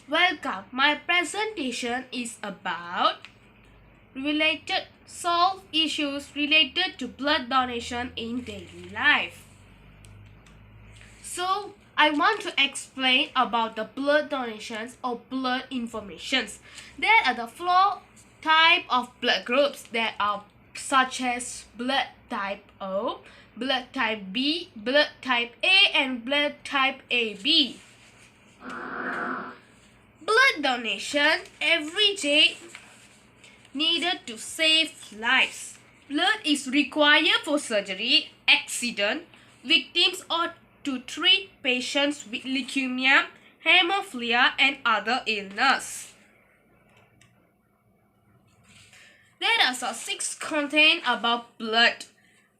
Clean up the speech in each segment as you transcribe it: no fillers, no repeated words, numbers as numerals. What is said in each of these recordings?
Welcome. My presentation is about related solve issues related to blood donation in daily life. So, I want to explain about the blood donations or blood informations. There are the four type of blood groups that are such as blood type O, blood type B, blood type A, and blood type AB. Blood donation every day needed to save lives. Blood is required for surgery, accident, victims, or to treat patients with leukemia, hemophilia, and other illness. There are some six content about blood.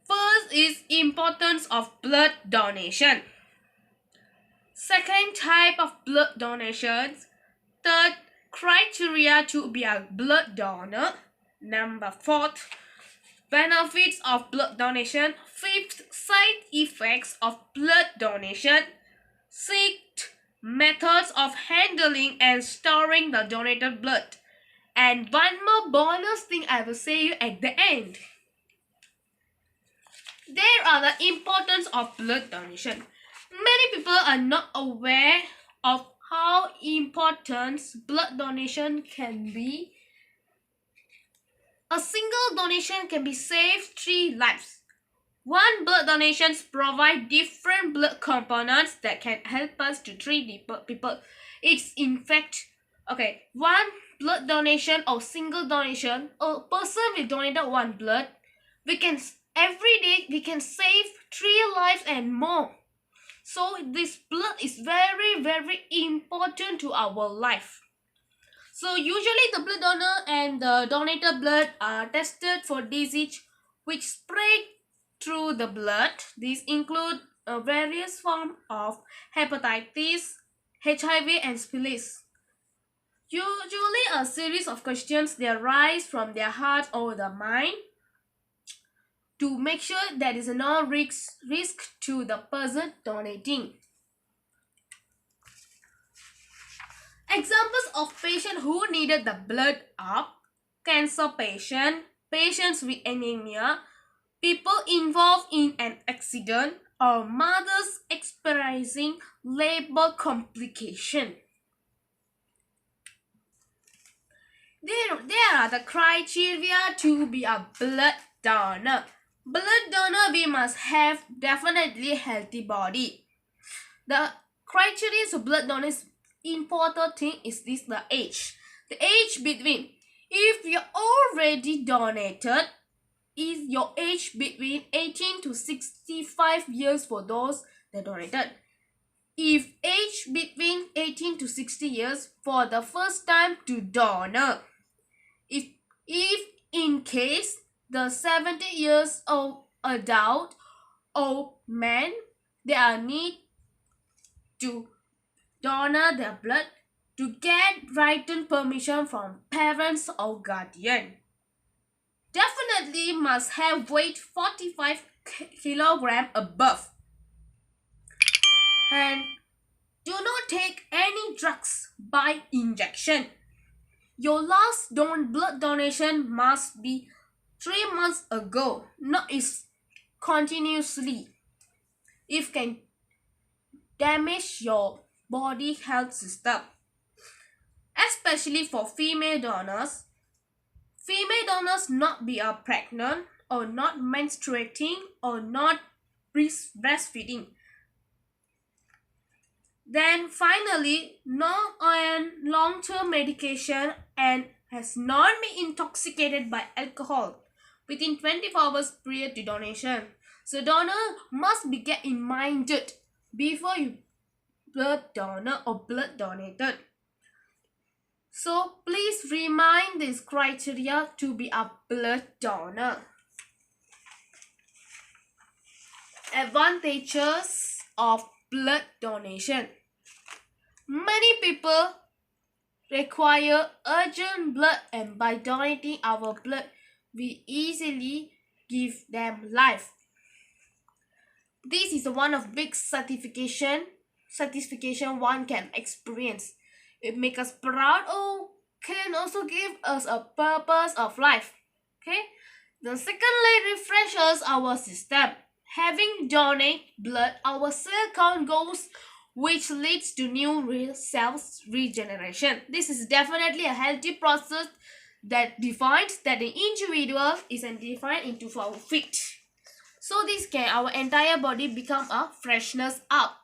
First is importance of blood donation. Second type of blood donations. Third, criteria to be a blood donor. Number fourth, benefits of blood donation. Fifth, side effects of blood donation. Sixth, methods of handling and storing the donated blood. And one more bonus thing I will say you at the end. There are the importance of blood donation. Many people are not aware of how important blood donation can be. A single donation can be saved 3 lives. One blood donations provide different blood components that can help us to treat people. It's in fact, one blood donation or single donation, a person will donate one blood. Every day we can save 3 lives and more. So this blood is very important to our life. So usually the blood donor and the donated blood are tested for disease which spread through the blood. These include various forms of hepatitis, HIV, and syphilis. Usually a series of questions they arise from their heart or the mind to make sure there is no risk to the person donating. Examples of patients who needed the blood are cancer patient, patients with anemia, people involved in an accident, or mothers experiencing labor complication. There are the criteria to be a blood donor. Blood donor, we must have definitely healthy body. The criteria of blood donor is important thing is this the age. The age between, if you're already donated, is your age between 18 to 65 years for those that donated. If age between 18 to 60 years for the first time to donor. If in case the 70 years old adult or man, they are need to donor their blood to get written permission from parents or guardian. Definitely must have weight 45 kilogram above. And do not take any drugs by injection. Your last blood donation must be 3 months ago, not is continuously. If can damage your body health system. Especially for female donors. Female donors not be pregnant or not menstruating or not breastfeeding. Then finally, not on long-term medication and has not been intoxicated by alcohol within 24 hours prior to donation. So donor must be get in minded before you blood donor or blood donated. So please remind this criteria to be a blood donor. Advantages of blood donation. Many people require urgent blood, and by donating our blood, we easily give them life. This is one of big satisfaction one can experience. It makes us proud or can also give us a purpose of life. Okay. The secondly refreshes our system. Having donate blood, our cell count goes, which leads to new cells regeneration. This is definitely a healthy process that defines that the individual isn't defined into our fit. So this can our entire body become a freshness up.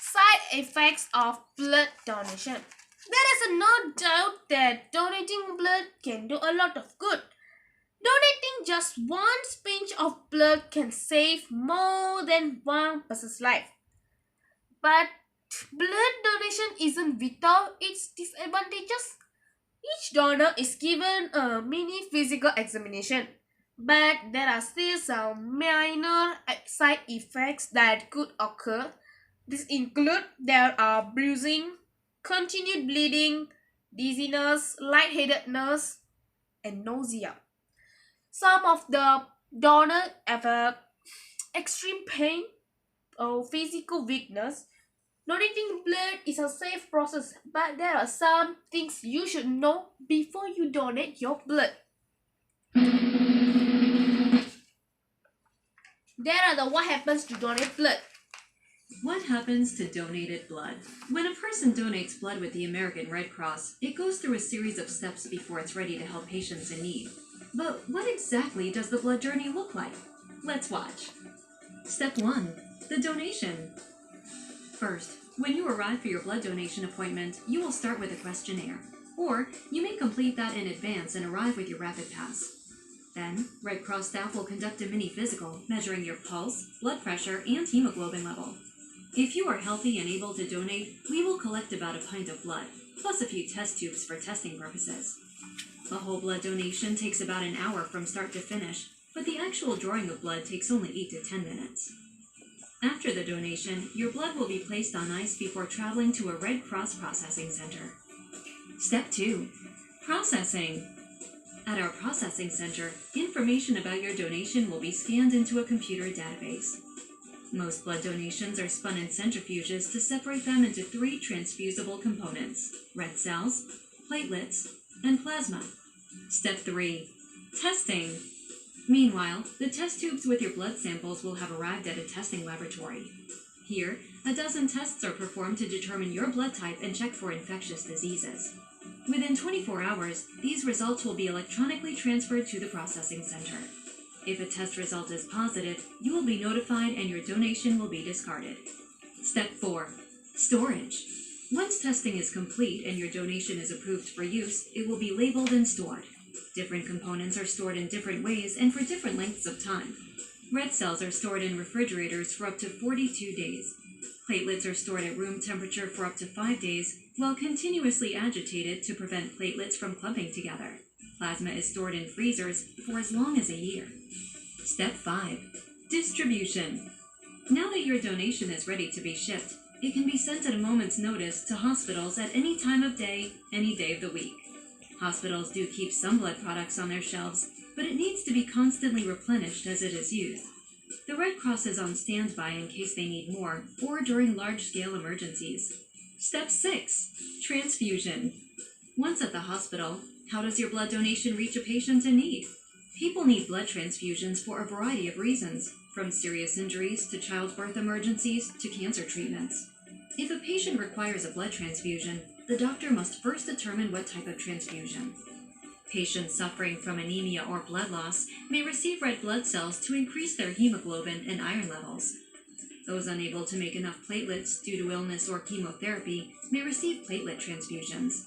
Side effects of blood donation. There is no doubt that donating blood can do a lot of good. Donating just one pinch of blood can save more than one person's life. But blood donation isn't without its disadvantages. Each donor is given a mini physical examination, but there are still some minor side effects that could occur. This include there are bruising, continued bleeding, dizziness, lightheadedness, and nausea. Some of the donors have extreme pain or physical weakness. Donating blood is a safe process, but there are some things you should know before you donate your blood. There are the what happens to donate blood. What happens to donated blood? When a person donates blood with the American Red Cross, it goes through a series of steps before it's ready to help patients in need. But what exactly does the blood journey look like? Let's watch. Step 1. The donation. First, when you arrive for your blood donation appointment, you will start with a questionnaire. Or, you may complete that in advance and arrive with your rapid pass. Then, Red Cross staff will conduct a mini physical, measuring your pulse, blood pressure, and hemoglobin level. If you are healthy and able to donate, we will collect about a pint of blood, plus a few test tubes for testing purposes. A whole blood donation takes about an hour from start to finish, but the actual drawing of blood takes only 8 to 10 minutes. After the donation, your blood will be placed on ice before traveling to a Red Cross processing center. Step 2. Processing. At our processing center, information about your donation will be scanned into a computer database. Most blood donations are spun in centrifuges to separate them into 3 transfusible components: red cells, platelets, and plasma. Step 3. Testing. Meanwhile, the test tubes with your blood samples will have arrived at a testing laboratory. Here, a dozen tests are performed to determine your blood type and check for infectious diseases. Within 24 hours, these results will be electronically transferred to the processing center. If a test result is positive, you will be notified and your donation will be discarded. Step 4. Storage. Once testing is complete and your donation is approved for use, it will be labeled and stored. Different components are stored in different ways and for different lengths of time. Red cells are stored in refrigerators for up to 42 days. Platelets are stored at room temperature for up to 5 days, while continuously agitated to prevent platelets from clumping together. Plasma is stored in freezers for as long as a year. Step 5. Distribution. Now that your donation is ready to be shipped, it can be sent at a moment's notice to hospitals at any time of day, any day of the week. Hospitals do keep some blood products on their shelves, but it needs to be constantly replenished as it is used. The Red Cross is on standby in case they need more, or during large-scale emergencies. Step 6. Transfusion. Once at the hospital, how does your blood donation reach a patient in need? People need blood transfusions for a variety of reasons, from serious injuries to childbirth emergencies to cancer treatments. If a patient requires a blood transfusion, the doctor must first determine what type of transfusion. Patients suffering from anemia or blood loss may receive red blood cells to increase their hemoglobin and iron levels. Those unable to make enough platelets due to illness or chemotherapy may receive platelet transfusions.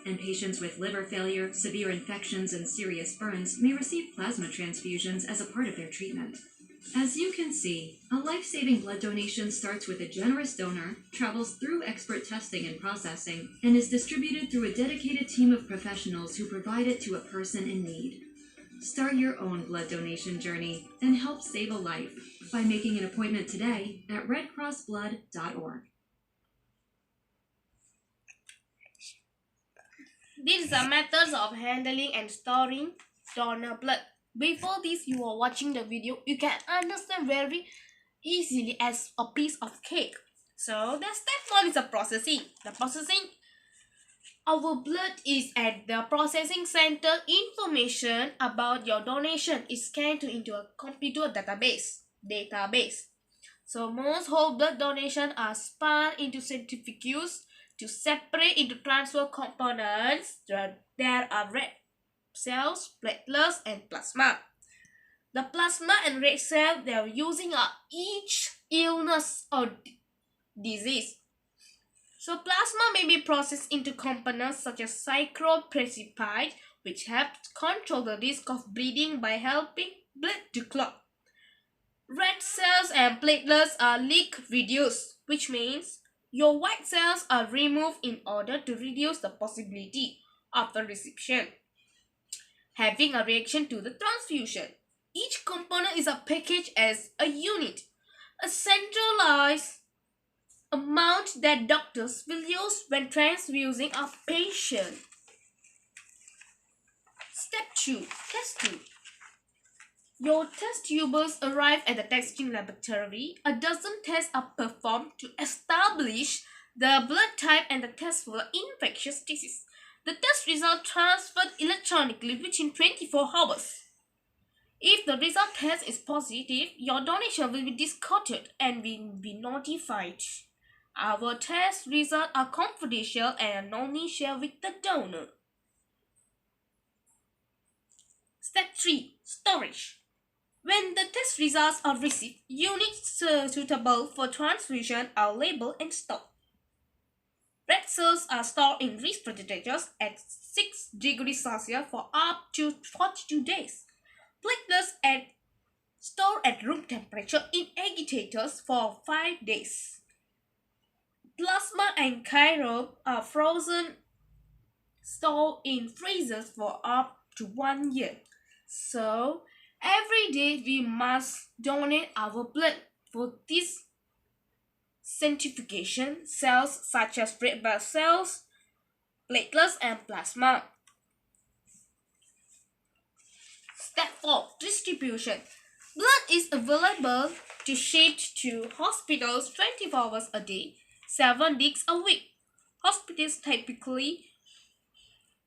And patients with liver failure, severe infections, and serious burns may receive plasma transfusions as a part of their treatment. As you can see, a life-saving blood donation starts with a generous donor, travels through expert testing and processing, and is distributed through a dedicated team of professionals who provide it to a person in need. Start your own blood donation journey and help save a life by making an appointment today at redcrossblood.org. These are methods of handling and storing donor blood. Before this, you are watching the video, you can understand very easily as a piece of cake. So the step one is the processing. The processing, our blood is at the processing center. Information about your donation is scanned into a computer database. So most whole blood donations are spun into centrifuges to separate into transfer components. There are red cells, platelets, and plasma. The plasma and red cell they are using are each illness or disease. So plasma may be processed into components such as cyclophosphamide, which helps control the risk of bleeding by helping blood to clot. Red cells and platelets are leak reduced, which means your white cells are removed in order to reduce the possibility of the reception having a reaction to the transfusion. Each component is a package as a unit, a centralized amount that doctors will use when transfusing a patient. Step 2. Test tube. Your test tubers arrive at the testing laboratory. A dozen tests are performed to establish the blood type and the test for infectious disease. The test result transferred electronically within 24 hours. If the result test is positive, your donation will be discarded and will be notified. Our test results are confidential and are only shared with the donor. Step 3. Storage. When the test results are received, units suitable for transfusion are labeled and stored. Red cells are stored in refrigerators at 6 degrees Celsius for up to 42 days. Platelets are stored at room temperature in agitators for 5 days. Plasma and chiral are frozen, stored in freezers for up to 1 year. So, every day we must donate our blood for this centrifugation cells such as red blood cells, platelets, and plasma. Step 4. Distribution. Blood is available to shipped to hospitals 24 hours a day, 7 days a week. Hospitals typically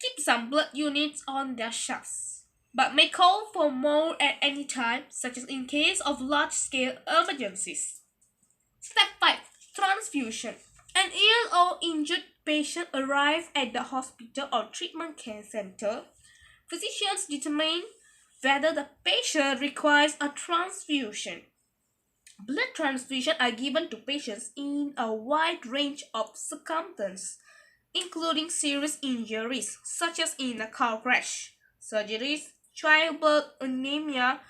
keep some blood units on their shelves, but may call for more at any time, such as in case of large-scale emergencies. Step 5. Transfusion. An ill or injured patient arrives at the hospital or treatment care center. Physicians determine whether the patient requires a transfusion. Blood transfusions are given to patients in a wide range of circumstances, including serious injuries such as in a car crash, surgeries, childbirth, anemia,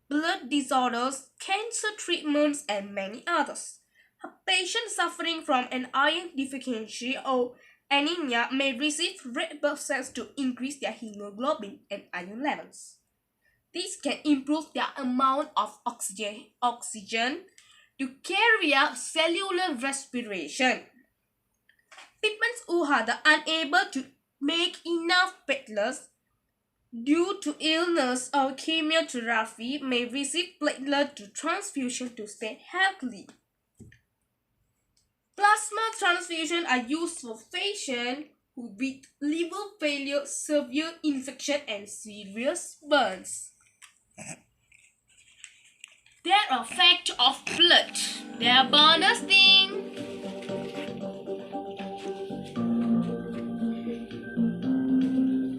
blood disorders, cancer treatments, and many others. A patient suffering from an iron deficiency or anemia may receive red blood cells to increase their hemoglobin and iron levels. This can improve their amount of oxygen to carry out cellular respiration. Patients who are unable to make enough platelets due to illness or chemotherapy may receive platelet transfusion to stay healthy. Plasma transfusions are used for patients with liver failure, severe infection, and serious burns. There are facts of blood. There are bonus thing.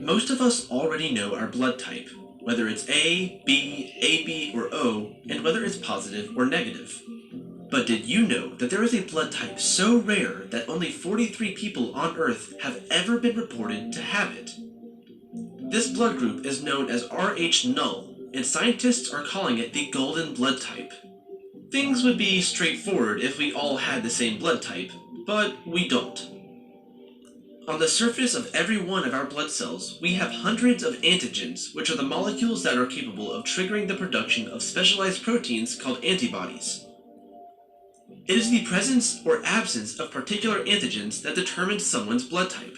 Most of us already know our blood type, whether it's A, B, AB, or O, and whether it's positive or negative. But did you know that there is a blood type so rare that only 43 people on Earth have ever been reported to have it? This blood group is known as Rh null, and scientists are calling it the golden blood type. Things would be straightforward if we all had the same blood type, but we don't. On the surface of every one of our blood cells, we have hundreds of antigens, which are the molecules that are capable of triggering the production of specialized proteins called antibodies. It is the presence or absence of particular antigens that determines someone's blood type.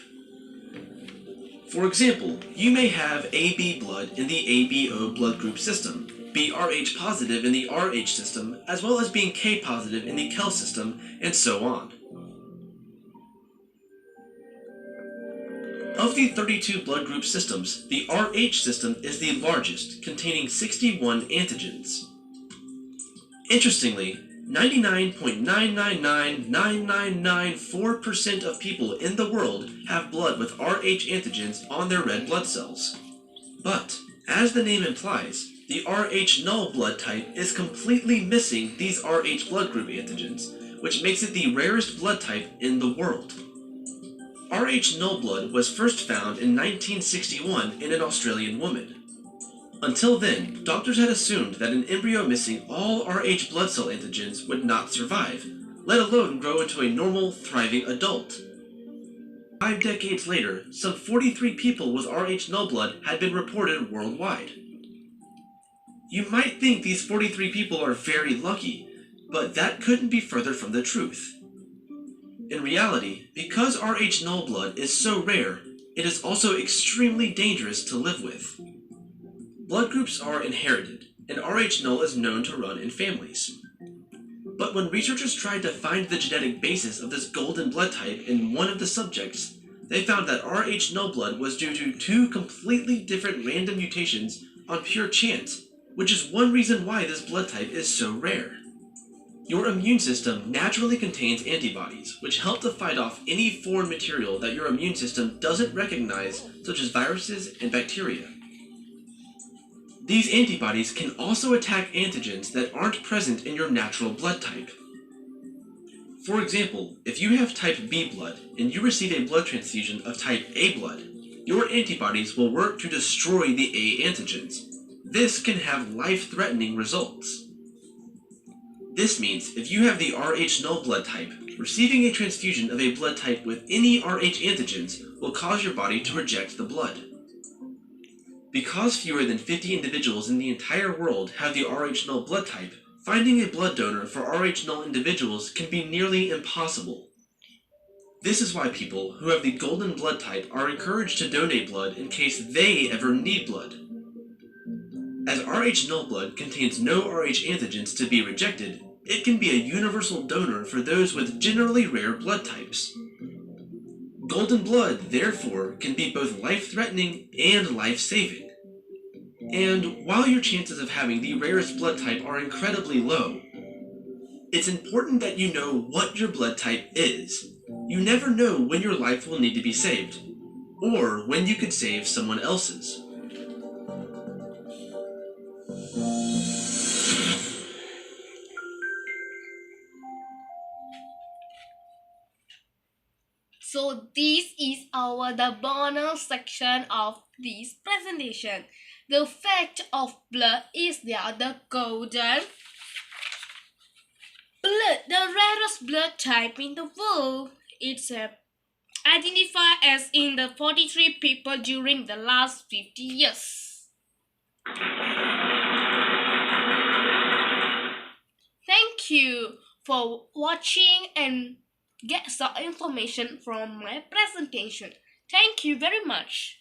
For example, you may have AB blood in the ABO blood group system, be Rh positive in the Rh system, as well as being K positive in the Kel system, and so on. Of the 32 blood group systems, the Rh system is the largest, containing 61 antigens. Interestingly, 99.999994% of people in the world have blood with Rh antigens on their red blood cells. But, as the name implies, the Rh null blood type is completely missing these Rh blood group antigens, which makes it the rarest blood type in the world. Rh null blood was first found in 1961 in an Australian woman. Until then, doctors had assumed that an embryo missing all Rh blood cell antigens would not survive, let alone grow into a normal, thriving adult. 5 decades later, some 43 people with Rh null blood had been reported worldwide. You might think these 43 people are very lucky, but that couldn't be further from the truth. In reality, because Rh null blood is so rare, it is also extremely dangerous to live with. Blood groups are inherited, and Rh null is known to run in families. But when researchers tried to find the genetic basis of this golden blood type in one of the subjects, they found that Rh null blood was due to 2 completely different random mutations on pure chance, which is one reason why this blood type is so rare. Your immune system naturally contains antibodies, which help to fight off any foreign material that your immune system doesn't recognize, such as viruses and bacteria. These antibodies can also attack antigens that aren't present in your natural blood type. For example, if you have type B blood and you receive a blood transfusion of type A blood, your antibodies will work to destroy the A antigens. This can have life-threatening results. This means if you have the Rh null blood type, receiving a transfusion of a blood type with any Rh antigens will cause your body to reject the blood. Because fewer than 50 individuals in the entire world have the Rh null blood type, finding a blood donor for Rh null individuals can be nearly impossible. This is why people who have the golden blood type are encouraged to donate blood in case they ever need blood. As Rh null blood contains no Rh antigens to be rejected, it can be a universal donor for those with generally rare blood types. Golden blood, therefore, can be both life-threatening and life-saving. And while your chances of having the rarest blood type are incredibly low, it's important that you know what your blood type is. You never know when your life will need to be saved, or when you could save someone else's. So this is the bonus section of this presentation. The fact of blood is the golden blood, the rarest blood type in the world. It's identified as in the 43 people during the last 50 years. Thank you for watching and get some information from my presentation. Thank you very much.